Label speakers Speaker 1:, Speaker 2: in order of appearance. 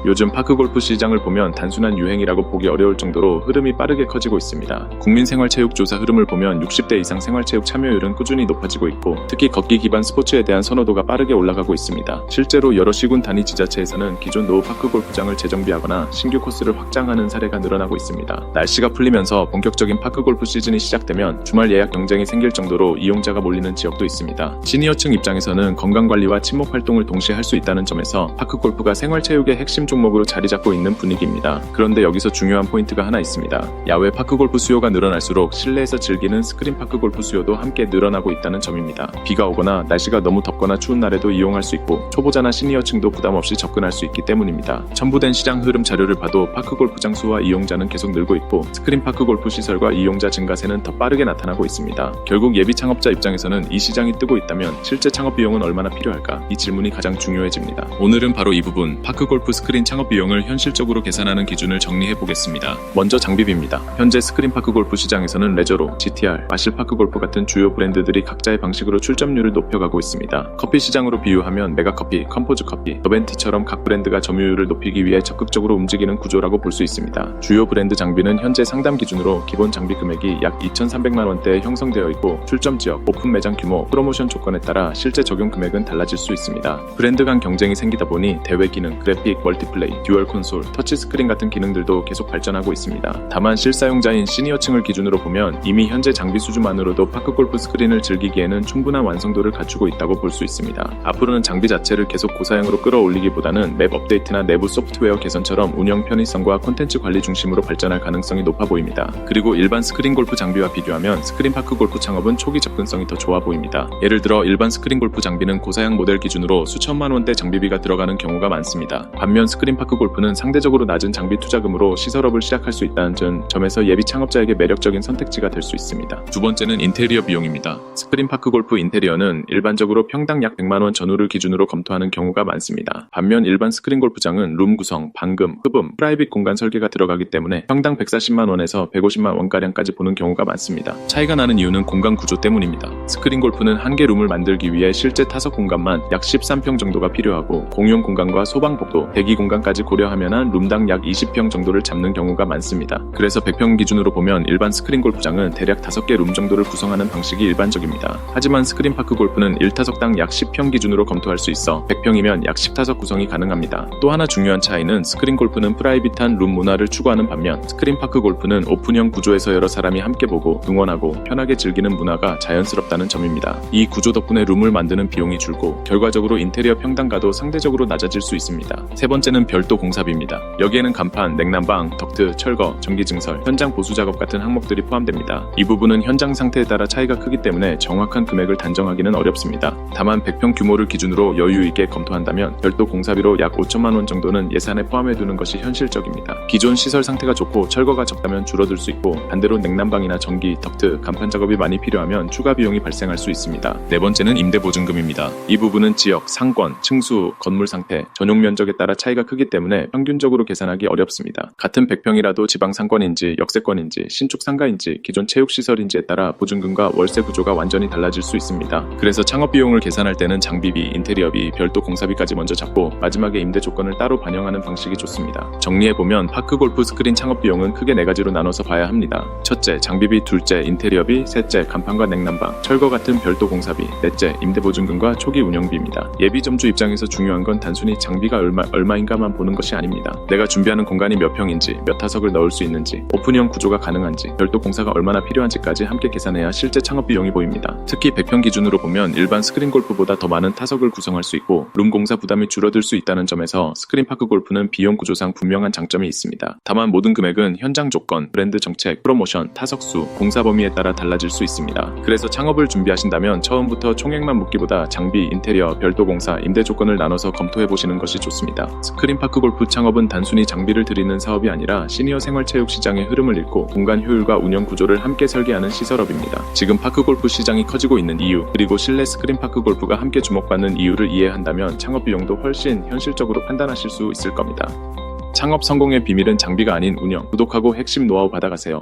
Speaker 1: 요즘 파크골프 시장을 보면 단순한 유행이라고 보기 어려울 정도로 흐름이 빠르게 커지고 있습니다. 국민생활체육조사 흐름을 보면 60대 이상 생활체육 참여율은 꾸준히 높아지고 있고 특히 걷기 기반 스포츠에 대한 선호도가 빠르게 올라가고 있습니다. 실제로 여러 시군 단위 지자체에서는 기존 노후 파크골프장을 재정비하거나 신규 코스를 확장하는 사례가 늘어나고 있습니다. 날씨가 풀리면서 본격적인 파크골프 시즌이 시작되면 주말 예약 경쟁이 생길 정도로 이용자가 몰리는 지역도 있습니다. 시니어층 입장에서는 건강관리와 친목 활동을 동시에 할 수 있다는 점에서 파크골프가 생활체육의 핵심 종목으로 자리 잡고 있는 분위기입니다. 그런데 여기서 중요한 포인트가 하나 있습니다. 야외 파크골프 수요가 늘어날수록 실내에서 즐기는 스크린 파크골프 수요도 함께 늘어나고 있다는 점입니다. 비가 오거나 날씨가 너무 덥거나 추운 날에도 이용할 수 있고 초보자나 시니어층도 부담 없이 접근할 수 있기 때문입니다. 첨부된 시장 흐름 자료를 봐도 파크골프장 수와 이용자는 계속 늘고 있고 스크린 파크골프 시설과 이용자 증가세는 더 빠르게 나타나고 있습니다. 결국 예비 창업자 입장에서는 이 시장이 뜨고 있다면 실제 창업 비용은 얼마나 필요할까? 이 질문이 가장 중요해집니다. 오늘은 바로 이 부분, 파크골프 스크린 창업 비용을 현실적으로 계산하는 기준을 정리해 보겠습니다. 먼저 장비비입니다. 현재 스크린 파크골프 시장에서는 레저로, GTR, 마실 파크골프 같은 주요 브랜드들이 각자의 방식으로 출점률을 높여가고 있습니다. 커피 시장으로 비유하면 메가커피, 컴포즈커피, 더벤티처럼 각 브랜드가 점유율을 높이기 위해 적극적으로 움직이는 구조라고 볼 수 있습니다. 주요 브랜드 장비는 현재 상담 기준으로 기본 장비 금액이 약 2,300만 원대에 형성되어 있고 출점 지역, 오픈 매장 규모, 프로모션 조건에 따라 실제 적용 금액은 달라질 수 있습니다. 브랜드 간 경쟁이 생기다 보니 대회 기능, 그래픽, 멀티플레이, 듀얼 콘솔, 터치스크린 같은 기능들도 계속 발전하고 있습니다. 다만 실사용자인 시니어층을 기준으로 보면 이미 현재 장비 수준만으로도 파크골프 스크린을 즐기기에는 충분한 완성도를 갖추고 있다고 볼 수 있습니다. 앞으로는 장비 자체를 계속 고사양으로 끌어올리기보다는 맵 업데이트나 내부 소프트웨어 개선처럼 운영 편의성과 콘텐츠 관리 중심으로 발전할 가능성이 높아 보입니다. 그리고 일반 스크린 골프 장비와 비교하면 스크린 파크골프 창업은 초기 접근성이 더 좋아 보입니다. 예를 들어 일반 스크린 골프 장비는 고사양 모델 기준으로 수천만 원대 장비비가 들어가는 경우가 많습니다. 반면 스크린 파크골프는 상대적으로 낮은 장비 투자금으로 시설업을 시작할 수 있다는 점에서 예비 창업자에게 매력적인 선택지가 될 수 있습니다. 두 번째는 인테리어 비용입니다. 스크린 파크골프 인테리어는 일반적으로 평당 약 100만 원 전후를 기준으로 검토하는 경우가 많습니다. 반면 일반 스크린 골프장은 룸 구성, 방금, 흡음, 프라이빗 공간 설계가 들어가기 때문에 평당 140만 원에서 150만 원가량까지 보는 경우가 많습니다. 차이가 나는 이유는 공간 구조 때문입니다. 스크린 골프는 한 개 룸을 만들기 위해 실제 타석 공간만 약 13평 정도가 필요하고 공용 공간과 소방복도, 대기 공간까지 고려하면 한 룸당 약 20평 정도를 잡는 경우가 많습니다. 그래서 100평 기준으로 보면 일반 스크린 골프장은 대략 5개 룸 정도를 구성하는 방식이 일반적입니다. 하지만 스크린 파크 골프는 1타석당 약 10평 기준으로 검토할 수 있어 100평이면 약 10타석 구성이 가능합니다. 또 하나 중요한 차이는 스크린 골프는 프라이빗한 룸 문화를 추구하는 반면 스크린 파크 골프는 오픈형 구조에서 여러 사람이 함께 보고 응원하고 편하게 즐기는 문화가 자연스럽다는 점입니다. 이 구조 덕분에 룸을 만드는 비용이 줄고 결과적으로 인테리어 평단가도 상대적으로 낮아질 수 있습니다. 세 번째는 별도 공사비입니다. 여기에는 간판, 냉난방, 덕트, 철거, 전기 증설, 현장 보수 작업 같은 항목들이 포함됩니다. 이 부분은 현장 상태에 따라 차이가 크기 때문에 정확한 금액을 단정하기는 어렵습니다. 다만 100평 규모를 기준으로 여유 있게 검토한다면 별도 공사비로 약 5천만 원 정도는 예산에 포함해 두는 것이 현실적입니다. 기존 시설 상태가 좋고 철거가 적다면 줄어들 수 있고 반대로 냉난방이나 전기, 덕트, 간판 작업이 많이 필요하면 추가 비용이 발생할 수 있습니다. 네 번째는 임대보증금입니다. 이 부분은 지역, 상권, 층수, 건물 상태, 전용 면적에 따라 차이가 크기 때문에 평균적으로 계산하기 어렵습니다. 같은 100평이라도 지방 상권인지 역세권인지 신축 상가인지 기존 체육시설인지에 따라 보증금과 월세 구조가 완전히 달라질 수 있습니다. 그래서 창업 비용을 계산할 때는 장비비, 인테리어비, 별도 공사비까지 먼저 잡고 마지막에 임대 조건을 따로 반영하는 방식이 좋습니다. 정리해보면 파크골프 스크린 창업 비용은 크게 4가지로 나눠서 봐야 합니다. 첫째, 장비비, 둘째, 인테리어비, 셋째, 간판과 냉난방, 철거 같은 별도 공사비, 넷째, 임대보증금과 초기 운영비입니다. 예비점주 입장에서 중요한 건 단순히 장비가 얼마인가만 보는 것이 아닙니다. 내가 준비하는 공간이 몇 평인지, 몇 타석을 넣을 수 있는지, 오픈형 구조가 가능한지, 별도 공사가 얼마나 필요한지까지 함께 계산해야 실제 창업 비용이 보입니다. 특히 100평 기준으로 보면 일반 스크린 골프보다 더 많은 타석을 구성할 수 있고 룸 공사 부담이 줄어들 수 있다는 점에서 스크린 파크 골프는 비용 구조상 분명한 장점이 있습니다. 다만 모든 금액은 현장 조건, 브랜드 정책, 프로모션, 타석 수, 공사 범위에 따라 달라질 수 있습니다. 그래서 창업을 준비하신다면 처음부터 총액만 묻기보다 장비, 인테리어, 별도 공사, 임대 조건을 나눠서 검토해보시는 것이 좋습니다. 스크린 파크 골프 창업은 단순히 장비를 드리는 사업이 아니라 시니어 생활체육 시장의 흐름을 읽고 공간 효율과 운영 구조를 함께 설계하는 시설업입니다. 지금 파크 골프 시장이 커지고 있는 이유, 그리고 실내 스크린 파크 골프가 함께 주목받는 이유를 이해한다면 창업 비용도 훨씬 현실적으로 판단하실 수 있을 겁니다. 창업 성공의 비밀은 장비가 아닌 운영. 구독하고 핵심 노하우 받아가세요.